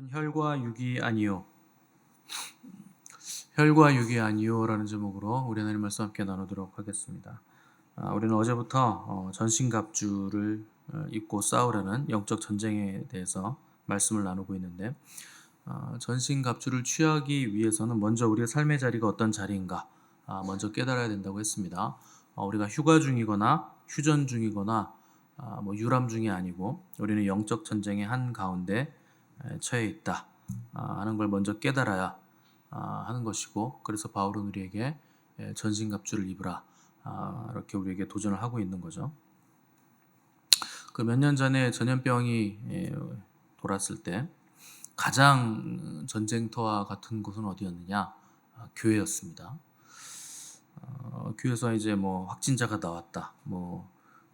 혈과 육이 아니요. 혈과 육이 아니요라는 제목으로 우리 하나님 말씀 함께 나누도록 하겠습니다. 우리는 어제부터 전신갑주를 입고 싸우려는 영적 전쟁에 대해서 말씀을 나누고 있는데, 전신갑주를 취하기 위해서는 먼저 우리의 삶의 자리가 어떤 자리인가 먼저 깨달아야 된다고 했습니다. 우리가 휴가 중이거나 휴전 중이거나 유람 중이 아니고 우리는 영적 전쟁의 한 가운데 처해 있다 하는 걸 먼저 깨달아야 하는 것이고, 그래서 바울은 우리에게 전신갑주를 입으라 이렇게 우리에게 도전을 하고 있는 거죠. 그 몇 년 전에 전염병이 돌았을 때 가장 전쟁터와 같은 곳은 어디였느냐? 교회였습니다. 교회에서 이제 확진자가 나왔다.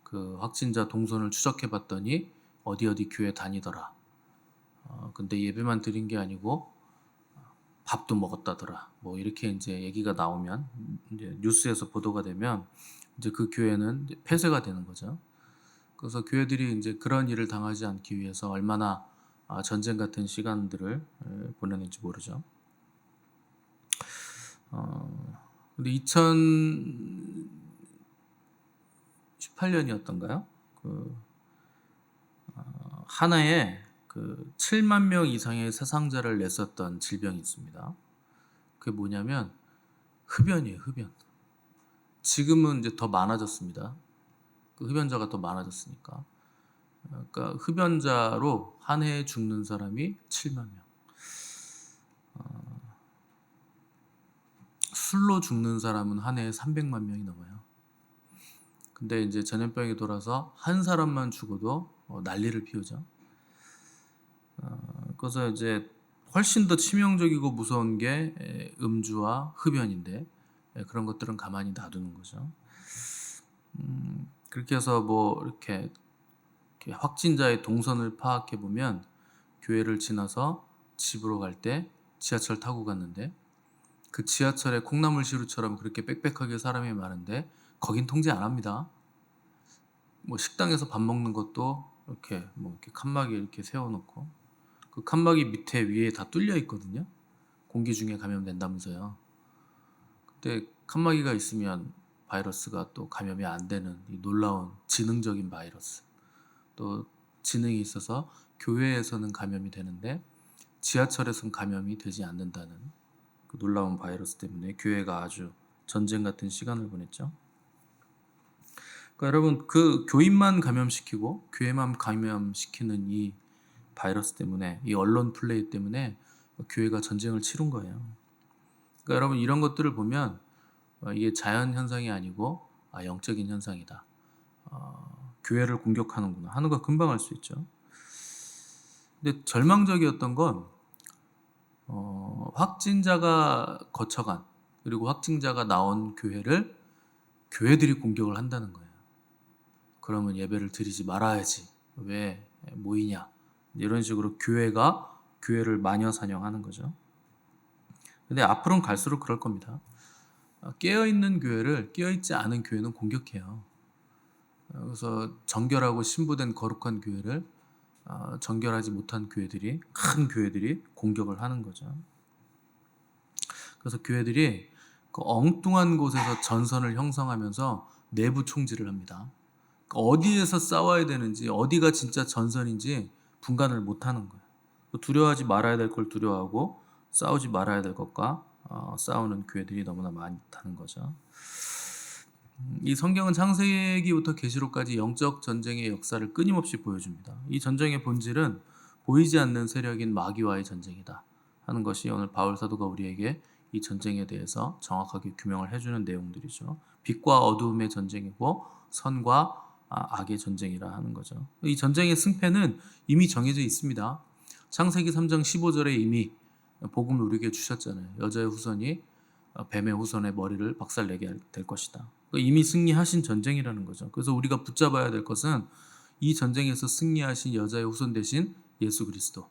그 확진자 동선을 추적해 봤더니 어디 교회 다니더라. 근데 예배만 드린 게 아니고 밥도 먹었다더라. 이렇게 이제 얘기가 나오면, 이제 뉴스에서 보도가 되면 이제 그 교회는 이제 폐쇄가 되는 거죠. 그래서 교회들이 이제 그런 일을 당하지 않기 위해서 얼마나 전쟁 같은 시간들을 보내는지 모르죠. 근데 2018년이었던가요? 하나에 7만 명 이상의 사상자를 냈었던 질병이 있습니다. 그게 뭐냐면 흡연이에요, 흡연. 지금은 이제 더 많아졌습니다. 그 흡연자가 더 많아졌으니까. 그러니까 흡연자로 한 해에 죽는 사람이 7만 명. 술로 죽는 사람은 한 해에 300만 명이 넘어요. 근데 이제 전염병이 돌아서 한 사람만 죽어도 난리를 피우죠. 그래서 이제 훨씬 더 치명적이고 무서운 게 음주와 흡연인데, 그런 것들은 가만히 놔두는 거죠. 그렇게 해서 이렇게 확진자의 동선을 파악해 보면, 교회를 지나서 집으로 갈 때 지하철 타고 갔는데 그 지하철에 콩나물 시루처럼 그렇게 빽빽하게 사람이 많은데 거긴 통제 안 합니다. 식당에서 밥 먹는 것도 이렇게 칸막이 이렇게 세워놓고 그 칸막이 밑에 위에 다 뚫려 있거든요. 공기 중에 감염된다면서요. 근데 칸막이가 있으면 바이러스가 또 감염이 안 되는 이 놀라운 지능적인 바이러스. 또 지능이 있어서 교회에서는 감염이 되는데 지하철에서는 감염이 되지 않는다는 그 놀라운 바이러스 때문에 교회가 아주 전쟁 같은 시간을 보냈죠. 그러니까 여러분, 그 교인만 감염시키고 교회만 감염시키는 이 바이러스 때문에, 이 언론 플레이 때문에 교회가 전쟁을 치른 거예요. 그러니까 여러분, 이런 것들을 보면 이게 자연 현상이 아니고 영적인 현상이다. 교회를 공격하는구나 하는 거 금방 알 수 있죠. 근데 절망적이었던 건 확진자가 거쳐간, 그리고 확진자가 나온 교회를 교회들이 공격을 한다는 거예요. 그러면 예배를 드리지 말아야지, 왜 모이냐, 이런 식으로 교회가 교회를 마녀사냥하는 거죠. 근데 앞으로는 갈수록 그럴 겁니다. 깨어있는 교회를 깨어있지 않은 교회는 공격해요. 그래서 정결하고 신부된 거룩한 교회를 정결하지 못한 교회들이, 큰 교회들이 공격을 하는 거죠. 그래서 교회들이 그 엉뚱한 곳에서 전선을 형성하면서 내부 총질을 합니다. 어디에서 싸워야 되는지, 어디가 진짜 전선인지 분간을 못하는 거예요. 두려워하지 말아야 될 걸 두려워하고 싸우지 말아야 될 것과 싸우는 교회들이 너무나 많다는 거죠. 이 성경은 창세기부터 계시록까지 영적 전쟁의 역사를 끊임없이 보여줍니다. 이 전쟁의 본질은 보이지 않는 세력인 마귀와의 전쟁이다 하는 것이 오늘 바울 사도가 우리에게 이 전쟁에 대해서 정확하게 규명을 해주는 내용들이죠. 빛과 어두움의 전쟁이고 선과 악의 전쟁이라 하는 거죠. 이 전쟁의 승패는 이미 정해져 있습니다. 창세기 3장 15절에 이미 복음을 우리에게 주셨잖아요. 여자의 후손이 뱀의 후손의 머리를 박살내게 될 것이다. 이미 승리하신 전쟁이라는 거죠. 그래서 우리가 붙잡아야 될 것은 이 전쟁에서 승리하신 여자의 후손 대신 예수 그리스도,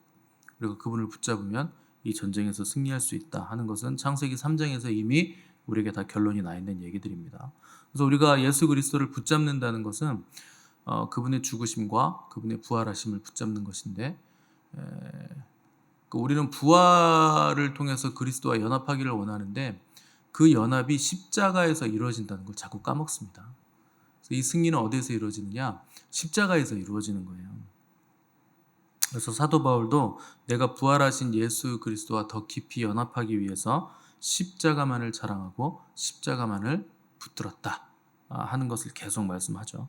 그리고 그분을 붙잡으면 이 전쟁에서 승리할 수 있다 하는 것은 창세기 3장에서 이미 우리에게 다 결론이 나 있는 얘기들입니다. 그래서 우리가 예수 그리스도를 붙잡는다는 것은 그분의 죽으심과 그분의 부활하심을 붙잡는 것인데, 우리는 부활을 통해서 그리스도와 연합하기를 원하는데 그 연합이 십자가에서 이루어진다는 걸 자꾸 까먹습니다. 그래서 이 승리는 어디에서 이루어지느냐? 십자가에서 이루어지는 거예요. 그래서 사도 바울도 내가 부활하신 예수 그리스도와 더 깊이 연합하기 위해서 십자가만을 자랑하고 십자가만을 붙들었다 하는 것을 계속 말씀하죠.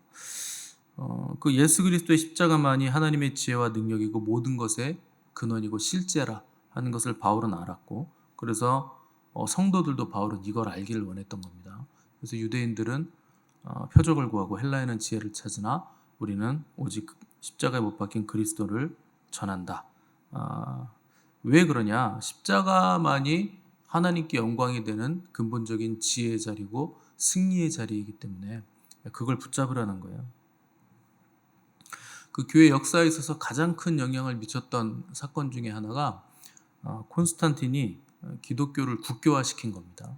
그 예수 그리스도의 십자가만이 하나님의 지혜와 능력이고 모든 것의 근원이고 실제라 하는 것을 바울은 알았고, 그래서 성도들도 바울은 이걸 알기를 원했던 겁니다. 그래서 유대인들은 표적을 구하고 헬라인은 지혜를 찾으나 우리는 오직 십자가에 못 박힌 그리스도를 전한다. 왜 그러냐? 십자가만이 하나님께 영광이 되는 근본적인 지혜의 자리고 승리의 자리이기 때문에 그걸 붙잡으라는 거예요. 그 교회 역사에 있어서 가장 큰 영향을 미쳤던 사건 중에 하나가 콘스탄틴이 기독교를 국교화시킨 겁니다.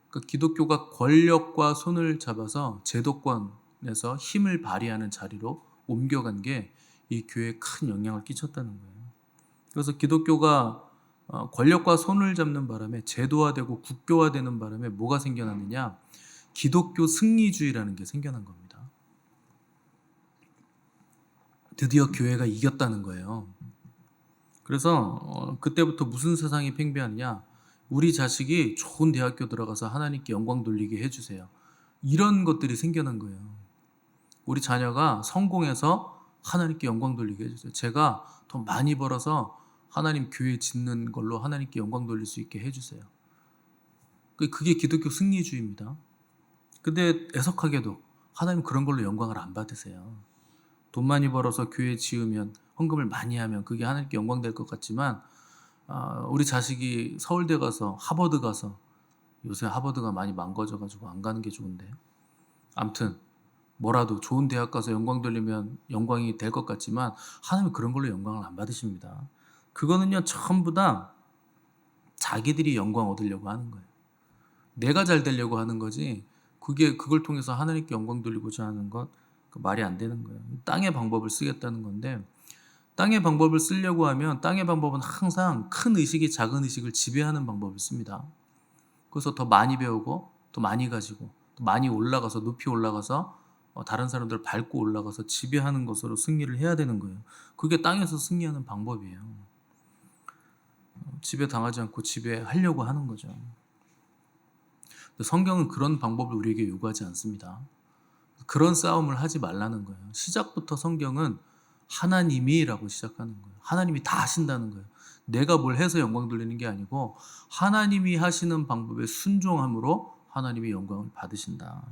그 기독교가 권력과 손을 잡아서 제도권에서 힘을 발휘하는 자리로 옮겨간 게 이 교회에 큰 영향을 끼쳤다는 거예요. 그래서 기독교가 권력과 손을 잡는 바람에 제도화되고 국교화되는 바람에 뭐가 생겨났느냐? 기독교 승리주의라는 게 생겨난 겁니다. 드디어 교회가 이겼다는 거예요. 그래서 그때부터 무슨 세상이 팽배하느냐? 우리 자식이 좋은 대학교 들어가서 하나님께 영광 돌리게 해주세요. 이런 것들이 생겨난 거예요. 우리 자녀가 성공해서 하나님께 영광 돌리게 해주세요. 제가 돈 많이 벌어서 하나님 교회 짓는 걸로 하나님께 영광 돌릴 수 있게 해주세요. 그게 기독교 승리주의입니다. 근데 애석하게도 하나님 그런 걸로 영광을 안 받으세요. 돈 많이 벌어서 교회 지으면 헌금을 많이 하면 그게 하나님께 영광 될 것 같지만 우리 자식이 서울대 가서 하버드 가서, 요새 하버드가 많이 망가져가지고 안 가는 게 좋은데, 아무튼 뭐라도 좋은 대학 가서 영광 돌리면 영광이 될 것 같지만 하나님은 그런 걸로 영광을 안 받으십니다. 그거는요 전부 다 자기들이 영광 얻으려고 하는 거예요. 내가 잘 되려고 하는 거지 그걸 통해서 하나님께 영광 돌리고자 하는 것 말이 안 되는 거예요. 땅의 방법을 쓰겠다는 건데, 땅의 방법을 쓰려고 하면 땅의 방법은 항상 큰 의식이 작은 의식을 지배하는 방법을 씁니다. 그래서 더 많이 배우고 더 많이 가지고 더 많이 올라가서 높이 올라가서 다른 사람들을 밟고 올라가서 지배하는 것으로 승리를 해야 되는 거예요. 그게 땅에서 승리하는 방법이에요. 지배당하지 않고 지배하려고 하는 거죠. 성경은 그런 방법을 우리에게 요구하지 않습니다. 그런 싸움을 하지 말라는 거예요. 시작부터 성경은 하나님이라고 시작하는 거예요. 하나님이 다 하신다는 거예요. 내가 뭘 해서 영광 돌리는 게 아니고 하나님이 하시는 방법에 순종함으로 하나님이 영광을 받으신다.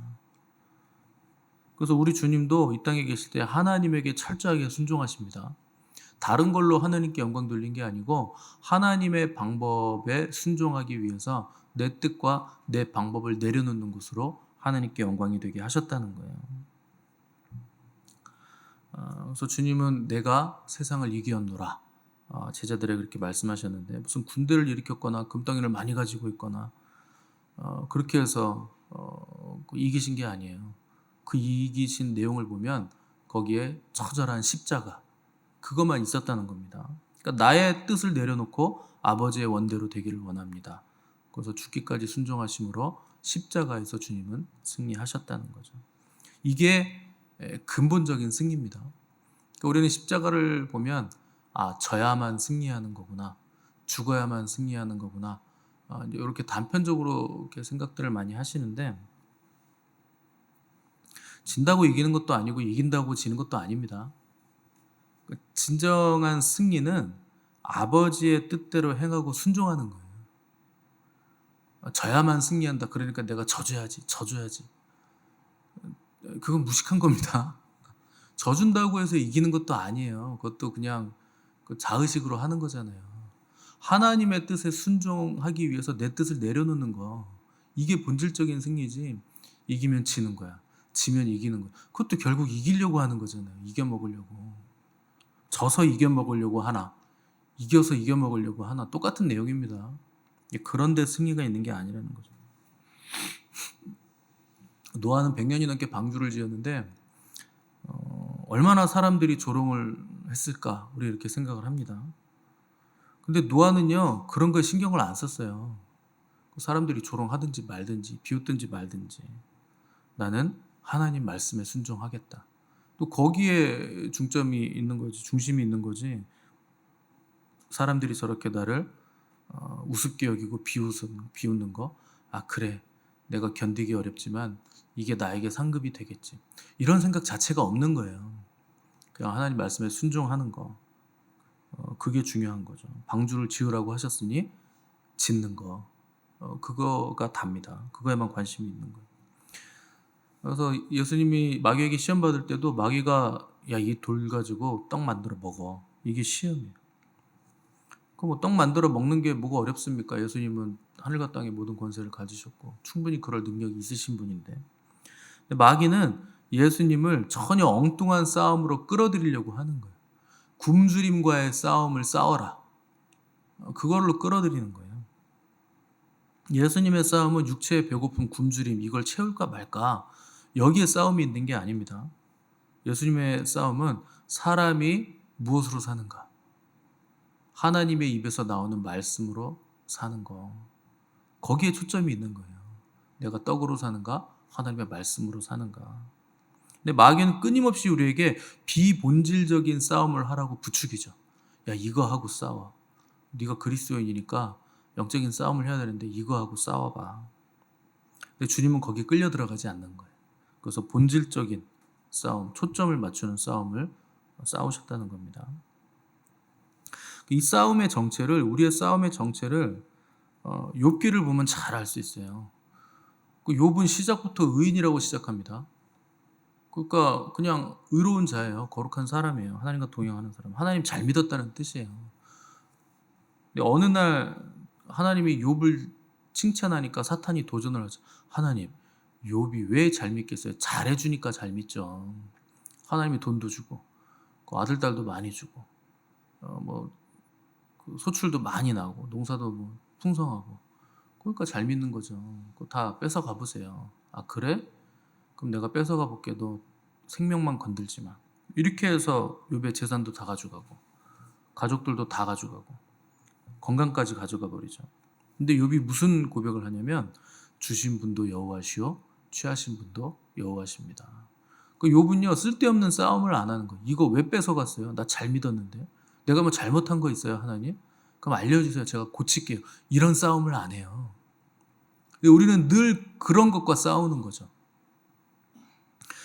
그래서 우리 주님도 이 땅에 계실 때 하나님에게 철저하게 순종하십니다. 다른 걸로 하나님께 영광 돌린 게 아니고 하나님의 방법에 순종하기 위해서 내 뜻과 내 방법을 내려놓는 것으로 하나님께 영광이 되게 하셨다는 거예요. 그래서 주님은 내가 세상을 이기었노라 제자들에게 그렇게 말씀하셨는데, 무슨 군대를 일으켰거나 금덩이를 많이 가지고 있거나 그렇게 해서 이기신 게 아니에요. 그 이기신 내용을 보면 거기에 처절한 십자가, 그것만 있었다는 겁니다. 그러니까 나의 뜻을 내려놓고 아버지의 원대로 되기를 원합니다. 그래서 죽기까지 순종하심으로 십자가에서 주님은 승리하셨다는 거죠. 이게 근본적인 승리입니다. 그러니까 우리는 십자가를 보면 져야만 승리하는 거구나, 죽어야만 승리하는 거구나, 이렇게 단편적으로 이렇게 생각들을 많이 하시는데, 진다고 이기는 것도 아니고 이긴다고 지는 것도 아닙니다. 진정한 승리는 아버지의 뜻대로 행하고 순종하는 거예요. 져야만 승리한다. 그러니까 내가 져줘야지. 그건 무식한 겁니다. 져준다고 해서 이기는 것도 아니에요. 그것도 그냥 자의식으로 하는 거잖아요. 하나님의 뜻에 순종하기 위해서 내 뜻을 내려놓는 거, 이게 본질적인 승리지. 이기면 지는 거야, 지면 이기는 거야. 그것도 결국 이기려고 하는 거잖아요. 이겨먹으려고. 져서 이겨먹으려고 하나, 이겨서 이겨먹으려고 하나, 똑같은 내용입니다. 그런데 승리가 있는 게 아니라는 거죠. 노아는 100년이 넘게 방주를 지었는데 얼마나 사람들이 조롱을 했을까, 우리 이렇게 생각을 합니다. 근데 노아는요 그런 거에 신경을 안 썼어요. 사람들이 조롱하든지 말든지 비웃든지 말든지 나는 하나님 말씀에 순종하겠다. 또 거기에 중점이 있는 거지, 중심이 있는 거지. 사람들이 저렇게 나를 우습게 여기고 비웃는 거, 아 그래, 내가 견디기 어렵지만 이게 나에게 상급이 되겠지, 이런 생각 자체가 없는 거예요. 그냥 하나님 말씀에 순종하는 거, 그게 중요한 거죠. 방주를 지으라고 하셨으니 짓는 거, 그거가 답니다. 그거에만 관심이 있는 거예요. 그래서 예수님이 마귀에게 시험 받을 때도 마귀가 야, 이 돌 가지고 떡 만들어 먹어, 이게 시험이에요. 그 뭐 떡 만들어 먹는 게 뭐가 어렵습니까? 예수님은 하늘과 땅의 모든 권세를 가지셨고 충분히 그럴 능력이 있으신 분인데, 근데 마귀는 예수님을 전혀 엉뚱한 싸움으로 끌어들이려고 하는 거예요. 굶주림과의 싸움을 싸워라, 그걸로 끌어들이는 거예요. 예수님의 싸움은 육체의 배고픔, 굶주림, 이걸 채울까 말까, 여기에 싸움이 있는 게 아닙니다. 예수님의 싸움은 사람이 무엇으로 사는가, 하나님의 입에서 나오는 말씀으로 사는 거, 거기에 초점이 있는 거예요. 내가 떡으로 사는가, 하나님의 말씀으로 사는가. 근데 마귀는 끊임없이 우리에게 비본질적인 싸움을 하라고 부추기죠. 야, 이거 하고 싸워. 네가 그리스도인이니까 영적인 싸움을 해야 되는데 이거 하고 싸워봐. 근데 주님은 거기에 끌려 들어가지 않는 거예요. 그래서 본질적인 싸움, 초점을 맞추는 싸움을 싸우셨다는 겁니다. 이 싸움의 정체를, 우리의 싸움의 정체를 욥기를 보면 잘 알 수 있어요. 그 욥은 시작부터 의인이라고 시작합니다. 그러니까 그냥 의로운 자예요. 거룩한 사람이에요. 하나님과 동행하는 사람. 하나님 잘 믿었다는 뜻이에요. 근데 어느 날 하나님이 욥을 칭찬하니까 사탄이 도전을 하죠. 하나님, 욥이 왜 잘 믿겠어요? 잘해주니까 잘 믿죠. 하나님이 돈도 주고, 그 아들 딸도 많이 주고, 그 소출도 많이 나고, 농사도 뭐 풍성하고, 그러니까 잘 믿는 거죠. 그거 다 뺏어 가보세요. 아 그래? 그럼 내가 뺏어가 볼게. 너 생명만 건들지 마. 이렇게 해서 욥의 재산도 다 가져가고, 가족들도 다 가져가고, 건강까지 가져가 버리죠. 근데 욥이 무슨 고백을 하냐면, 주신 분도 여호와시오, 취하신 분도 여호와십니다. 그 욥은요 쓸데없는 싸움을 안 하는 거예요. 이거 왜 뺏어갔어요? 나 잘 믿었는데. 내가 뭐 잘못한 거 있어요, 하나님? 그럼 알려주세요. 제가 고칠게요. 이런 싸움을 안 해요. 근데 우리는 늘 그런 것과 싸우는 거죠.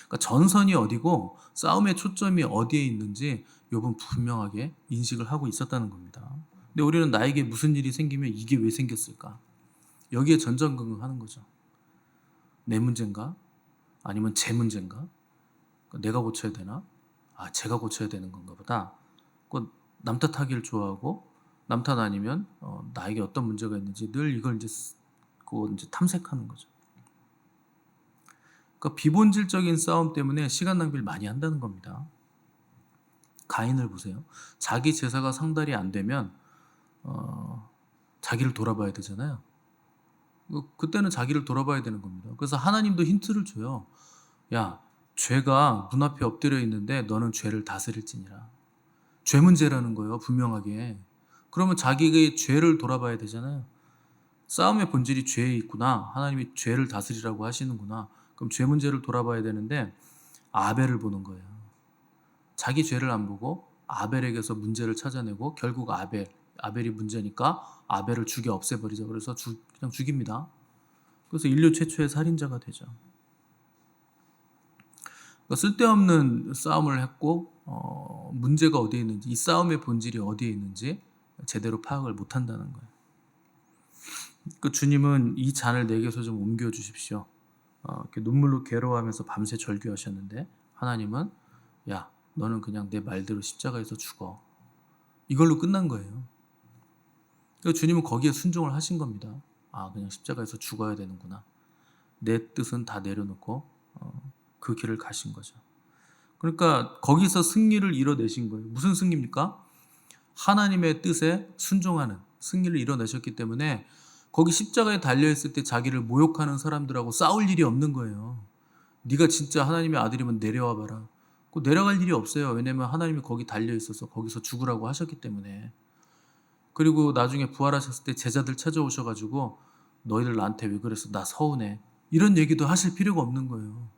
그러니까 전선이 어디고 싸움의 초점이 어디에 있는지 욥은 분명하게 인식을 하고 있었다는 겁니다. 근데 우리는 나에게 무슨 일이 생기면 이게 왜 생겼을까? 여기에 전전긍긍하는 거죠. 내 문제인가? 아니면 제 문제인가? 내가 고쳐야 되나? 아, 제가 고쳐야 되는 건가 보다. 남 탓하기를 좋아하고, 남 탓 아니면 나에게 어떤 문제가 있는지 늘 이걸 이제 탐색하는 거죠. 그러니까 비본질적인 싸움 때문에 시간 낭비를 많이 한다는 겁니다. 가인을 보세요. 자기 제사가 상달이 안 되면 자기를 돌아봐야 되잖아요. 그때는 자기를 돌아봐야 되는 겁니다. 그래서 하나님도 힌트를 줘요. 야, 죄가 문 앞에 엎드려 있는데 너는 죄를 다스릴지니라. 죄 문제라는 거예요, 분명하게. 그러면 자기의 죄를 돌아봐야 되잖아요. 싸움의 본질이 죄에 있구나. 하나님이 죄를 다스리라고 하시는구나. 그럼 죄 문제를 돌아봐야 되는데 아벨을 보는 거예요. 자기 죄를 안 보고 아벨에게서 문제를 찾아내고 결국 아벨이 문제니까 아벨을 죽여 없애버리자. 그래서 그냥 죽입니다. 그래서 인류 최초의 살인자가 되죠. 그러니까 쓸데없는 싸움을 했고 문제가 어디에 있는지, 이 싸움의 본질이 어디에 있는지 제대로 파악을 못한다는 거예요. 그 주님은 이 잔을 내게서 좀 옮겨 주십시오. 이렇게 눈물로 괴로워하면서 밤새 절규하셨는데 하나님은 야, 너는 그냥 내 말대로 십자가에서 죽어. 이걸로 끝난 거예요. 그러니까 주님은 거기에 순종을 하신 겁니다. 아, 그냥 십자가에서 죽어야 되는구나. 내 뜻은 다 내려놓고 그 길을 가신 거죠. 그러니까 거기서 승리를 이뤄내신 거예요. 무슨 승리입니까? 하나님의 뜻에 순종하는 승리를 이뤄내셨기 때문에 거기 십자가에 달려있을 때 자기를 모욕하는 사람들하고 싸울 일이 없는 거예요. 네가 진짜 하나님의 아들이면 내려와 봐라. 내려갈 일이 없어요. 왜냐하면 하나님이 거기 달려있어서 거기서 죽으라고 하셨기 때문에. 그리고 나중에 부활하셨을 때 제자들 찾아오셔가지고 너희들 나한테 왜 그랬어? 나 서운해. 이런 얘기도 하실 필요가 없는 거예요.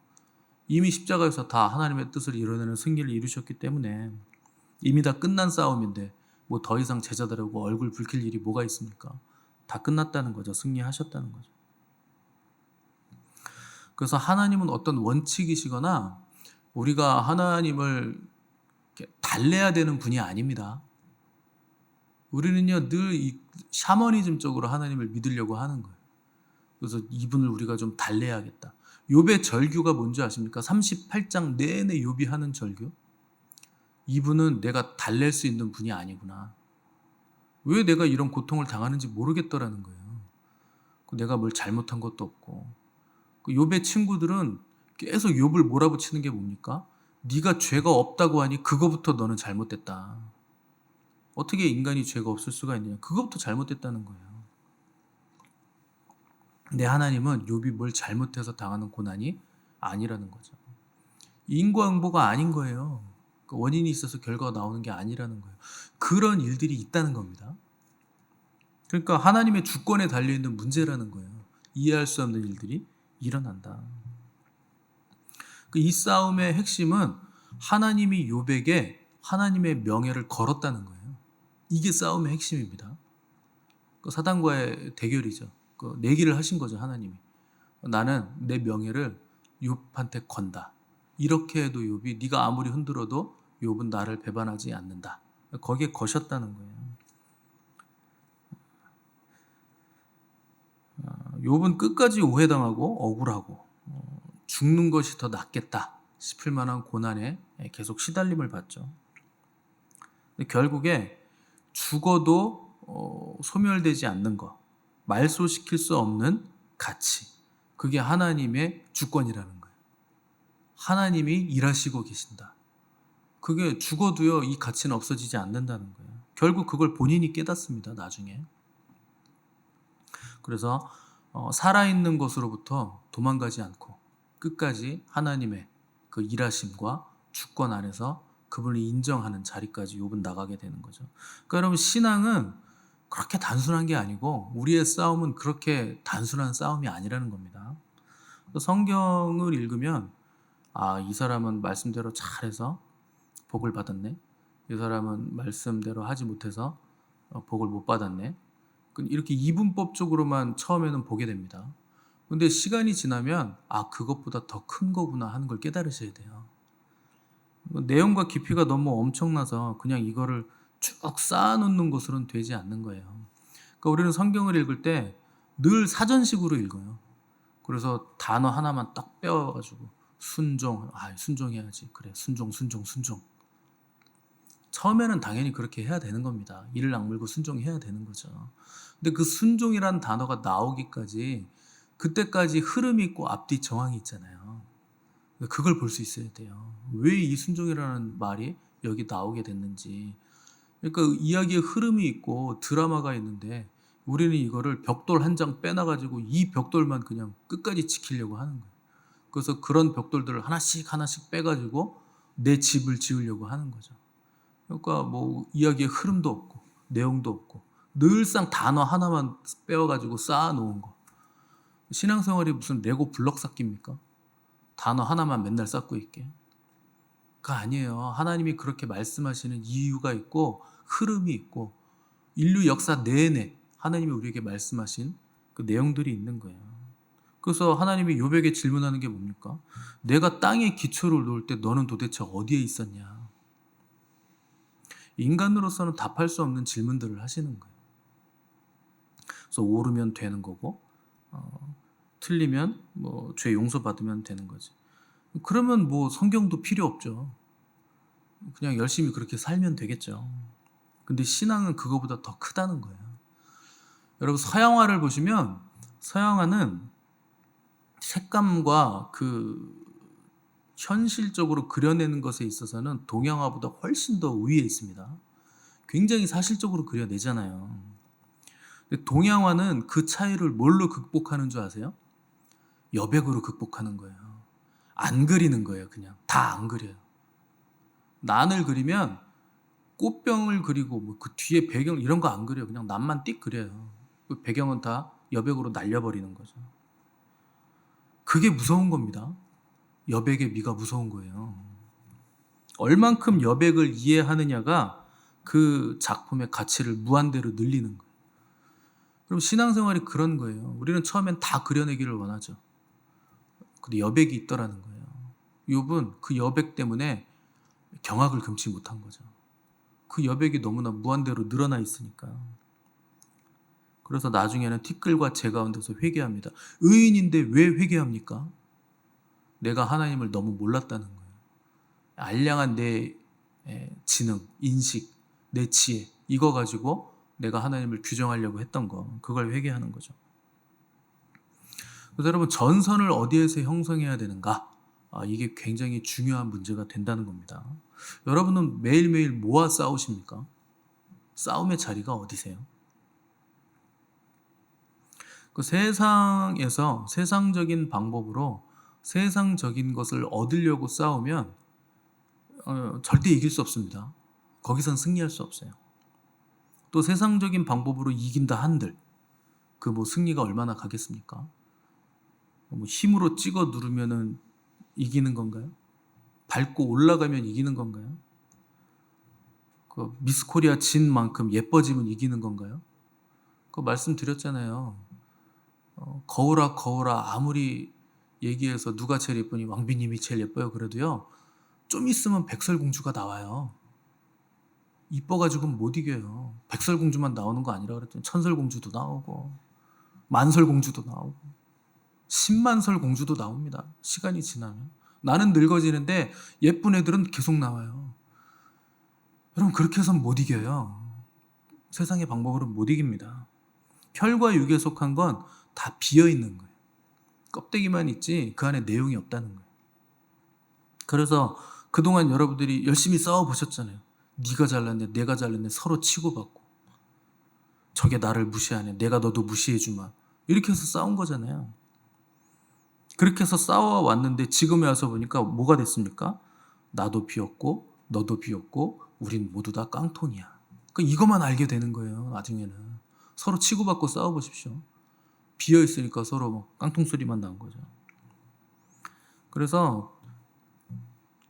이미 십자가에서 다 하나님의 뜻을 이뤄내는 승리를 이루셨기 때문에 이미 다 끝난 싸움인데 뭐 더 이상 제자들하고 얼굴 붉힐 일이 뭐가 있습니까? 다 끝났다는 거죠. 승리하셨다는 거죠. 그래서 하나님은 어떤 원칙이시거나 우리가 하나님을 달래야 되는 분이 아닙니다. 우리는요 늘 이 샤머니즘적으로 하나님을 믿으려고 하는 거예요. 그래서 이분을 우리가 좀 달래야겠다. 욥의 절규가 뭔지 아십니까? 38장 내내 욥이 하는 절규. 이분은 내가 달랠 수 있는 분이 아니구나. 왜 내가 이런 고통을 당하는지 모르겠더라는 거예요. 내가 뭘 잘못한 것도 없고. 욥의 친구들은 계속 욥을 몰아붙이는 게 뭡니까? 네가 죄가 없다고 하니 그거부터 너는 잘못됐다. 어떻게 인간이 죄가 없을 수가 있느냐. 그거부터 잘못됐다는 거예요. 근데 하나님은 욥이 뭘 잘못해서 당하는 고난이 아니라는 거죠. 인과응보가 아닌 거예요. 원인이 있어서 결과가 나오는 게 아니라는 거예요. 그런 일들이 있다는 겁니다. 그러니까 하나님의 주권에 달려있는 문제라는 거예요. 이해할 수 없는 일들이 일어난다. 이 싸움의 핵심은 하나님이 욥에게 하나님의 명예를 걸었다는 거예요. 이게 싸움의 핵심입니다. 사단과의 대결이죠. 내기를 하신 거죠, 하나님이. 나는 내 명예를 욥한테 건다. 이렇게 해도 욥이 네가 아무리 흔들어도 욥은 나를 배반하지 않는다. 거기에 거셨다는 거예요. 욥은 끝까지 오해당하고 억울하고 죽는 것이 더 낫겠다 싶을 만한 고난에 계속 시달림을 받죠. 결국에 죽어도 소멸되지 않는 것, 말소시킬 수 없는 가치, 그게 하나님의 주권이라는 거예요. 하나님이 일하시고 계신다. 그게 죽어도요 이 가치는 없어지지 않는다는 거예요. 결국 그걸 본인이 깨닫습니다. 나중에. 그래서 살아있는 것으로부터 도망가지 않고 끝까지 하나님의 그 일하심과 주권 안에서 그분을 인정하는 자리까지 욥은 나가게 되는 거죠. 그러니까 여러분 신앙은 그렇게 단순한 게 아니고 우리의 싸움은 그렇게 단순한 싸움이 아니라는 겁니다. 성경을 읽으면 이 사람은 말씀대로 잘해서 복을 받았네. 이 사람은 말씀대로 하지 못해서 복을 못 받았네. 이렇게 이분법적으로만 처음에는 보게 됩니다. 근데 시간이 지나면 그것보다 더 큰 거구나 하는 걸 깨달으셔야 돼요. 내용과 깊이가 너무 엄청나서 그냥 이거를 쭉 쌓아놓는 것으로는 되지 않는 거예요. 그러니까 우리는 성경을 읽을 때 늘 사전식으로 읽어요. 그래서 단어 하나만 딱 빼와가지고 순종, 순종해야지. 그래, 순종. 처음에는 당연히 그렇게 해야 되는 겁니다. 이를 악물고 순종해야 되는 거죠. 근데 그 순종이라는 단어가 나오기까지 그때까지 흐름이 있고 앞뒤 정황이 있잖아요. 그걸 볼 수 있어야 돼요. 왜 이 순종이라는 말이 여기 나오게 됐는지. 그러니까 이야기의 흐름이 있고 드라마가 있는데 우리는 이거를 벽돌 한 장 빼놔가지고 이 벽돌만 그냥 끝까지 지키려고 하는 거예요. 그래서 그런 벽돌들을 하나씩 빼가지고 내 집을 지으려고 하는 거죠. 그러니까 뭐 이야기의 흐름도 없고 내용도 없고 늘상 단어 하나만 빼어가지고 쌓아놓은 거. 신앙생활이 무슨 레고 블럭 쌓기입니까? 단어 하나만 맨날 쌓고 있게. 그거 아니에요. 하나님이 그렇게 말씀하시는 이유가 있고 흐름이 있고 인류 역사 내내 하나님이 우리에게 말씀하신 그 내용들이 있는 거예요. 그래서 하나님이 욥에게 질문하는 게 뭡니까? 내가 땅에 기초를 놓을 때 너는 도대체 어디에 있었냐? 인간으로서는 답할 수 없는 질문들을 하시는 거예요. 그래서 옳으면 되는 거고 틀리면 뭐 죄 용서받으면 되는 거지. 그러면 뭐 성경도 필요 없죠. 그냥 열심히 그렇게 살면 되겠죠. 근데 신앙은 그거보다 더 크다는 거예요. 여러분 서양화를 보시면 서양화는 색감과 그 현실적으로 그려내는 것에 있어서는 동양화보다 훨씬 더 우위에 있습니다. 굉장히 사실적으로 그려내잖아요. 근데 동양화는 그 차이를 뭘로 극복하는 줄 아세요? 여백으로 극복하는 거예요. 안 그리는 거예요. 그냥 다 안 그려요. 난을 그리면 꽃병을 그리고 뭐 그 뒤에 배경 이런 거 안 그려요. 그냥 남만 띡 그려요. 그 배경은 다 여백으로 날려버리는 거죠. 그게 무서운 겁니다. 여백의 미가 무서운 거예요. 얼만큼 여백을 이해하느냐가 그 작품의 가치를 무한대로 늘리는 거예요. 그럼 신앙생활이 그런 거예요. 우리는 처음엔 다 그려내기를 원하죠. 근데 여백이 있더라는 거예요. 욥은 그 여백 때문에 경악을 금치 못한 거죠. 그 여백이 너무나 무한대로 늘어나 있으니까. 그래서 나중에는 티끌과 재 가운데서 회개합니다. 의인인데 왜 회개합니까? 내가 하나님을 너무 몰랐다는 거예요. 알량한 내 지능, 인식, 내 지혜 이거 가지고 내가 하나님을 규정하려고 했던 거 그걸 회개하는 거죠. 그래서 여러분 전선을 어디에서 형성해야 되는가? 이게 굉장히 중요한 문제가 된다는 겁니다. 여러분은 매일매일 뭐와 싸우십니까? 싸움의 자리가 어디세요? 그 세상에서 세상적인 방법으로 세상적인 것을 얻으려고 싸우면 절대 이길 수 없습니다. 거기선 승리할 수 없어요. 또 세상적인 방법으로 이긴다 한들 그 뭐 승리가 얼마나 가겠습니까? 뭐 힘으로 찍어 누르면은 이기는 건가요? 밟고 올라가면 이기는 건가요? 그 미스 코리아 진 만큼 예뻐지면 이기는 건가요? 그 말씀드렸잖아요. 거울아 거울아 아무리 얘기해서 누가 제일 예쁘니 왕비님이 제일 예뻐요 그래도요 좀 있으면 백설공주가 나와요. 이뻐가지고 못 이겨요. 백설공주만 나오는 거 아니라 그랬더니 천설공주도 나오고 만설공주도 나오고 10만설공주도 나옵니다. 시간이 지나면 나는 늙어지는데 예쁜 애들은 계속 나와요. 여러분 그렇게 해서는 못 이겨요. 세상의 방법으로는 못 이깁니다. 혈과 육에 속한 건 다 비어있는 거예요. 껍데기만 있지 그 안에 내용이 없다는 거예요. 그래서 그동안 여러분들이 열심히 싸워보셨잖아요. 네가 잘났네 내가 잘났네 서로 치고받고 저게 나를 무시하네 내가 너도 무시해주마 이렇게 해서 싸운 거잖아요. 그렇게 해서 싸워왔는데 지금에 와서 보니까 뭐가 됐습니까? 나도 비었고 너도 비었고 우린 모두 다 깡통이야. 이것만 알게 되는 거예요. 나중에는 서로 치고받고 싸워보십시오. 비어있으니까 서로 뭐 깡통 소리만 나온 거죠. 그래서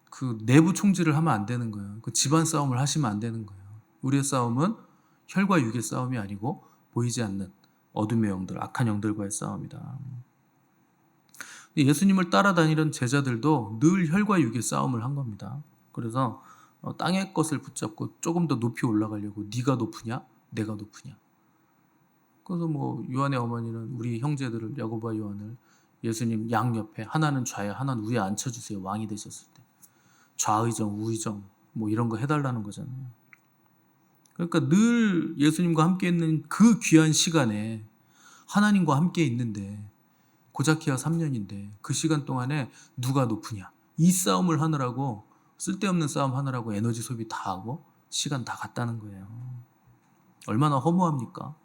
그 내부 총질을 하면 안 되는 거예요. 그 집안 싸움을 하시면 안 되는 거예요. 우리의 싸움은 혈과 육의 싸움이 아니고 보이지 않는 어둠의 영들, 악한 영들과의 싸움이다. 예수님을 따라다니던 제자들도 늘 혈과 육의 싸움을 한 겁니다. 그래서 땅의 것을 붙잡고 조금 더 높이 올라가려고 네가 높으냐, 내가 높으냐. 그래서 뭐 요한의 어머니는 우리 형제들을 야고보와 요한을 예수님 양옆에 하나는 좌에 하나는 우에 앉혀주세요. 왕이 되셨을 때. 좌의정, 우의정 뭐 이런 거 해달라는 거잖아요. 그러니까 늘 예수님과 함께 있는 그 귀한 시간에 하나님과 함께 있는데 고작해야 3년인데 그 시간 동안에 누가 높으냐 이 싸움을 하느라고 쓸데없는 싸움 하느라고 에너지 소비 다 하고 시간 다 갔다는 거예요. 얼마나 허무합니까?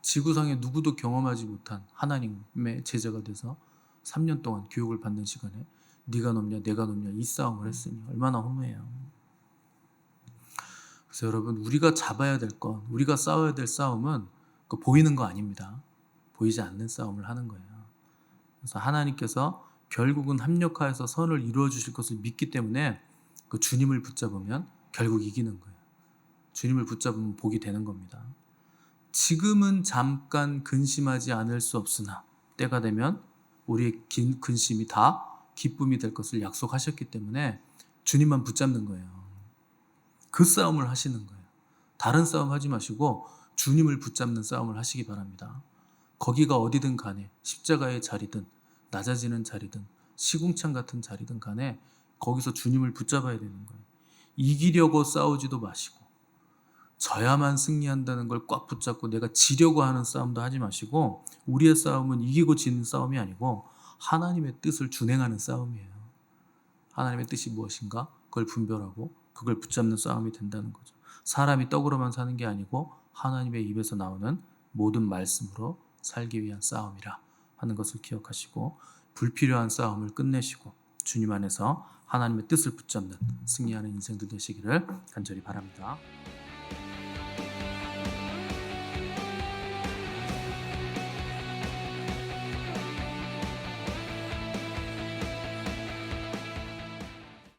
지구상에 누구도 경험하지 못한 하나님의 제자가 돼서 3년 동안 교육을 받는 시간에 네가 높냐 내가 높냐 이 싸움을 했으니 얼마나 허무해요. 그래서 여러분 우리가 잡아야 될 것, 우리가 싸워야 될 싸움은 그 보이는 거 아닙니다. 보이지 않는 싸움을 하는 거예요. 그래서 하나님께서 결국은 합력하여서 선을 이루어 주실 것을 믿기 때문에 그 주님을 붙잡으면 결국 이기는 거예요. 주님을 붙잡으면 복이 되는 겁니다. 지금은 잠깐 근심하지 않을 수 없으나 때가 되면 우리의 근심이 다 기쁨이 될 것을 약속하셨기 때문에 주님만 붙잡는 거예요. 그 싸움을 하시는 거예요. 다른 싸움 하지 마시고 주님을 붙잡는 싸움을 하시기 바랍니다. 거기가 어디든 간에 십자가의 자리든 낮아지는 자리든 시궁창 같은 자리든 간에 거기서 주님을 붙잡아야 되는 거예요. 이기려고 싸우지도 마시고 져야만 승리한다는 걸 꽉 붙잡고 내가 지려고 하는 싸움도 하지 마시고 우리의 싸움은 이기고 지는 싸움이 아니고 하나님의 뜻을 준행하는 싸움이에요. 하나님의 뜻이 무엇인가? 그걸 분별하고 그걸 붙잡는 싸움이 된다는 거죠. 사람이 떡으로만 사는 게 아니고 하나님의 입에서 나오는 모든 말씀으로 살기 위한 싸움이라 하는 것을 기억하시고 불필요한 싸움을 끝내시고 주님 안에서 하나님의 뜻을 붙잡는 승리하는 인생들 되시기를 간절히 바랍니다.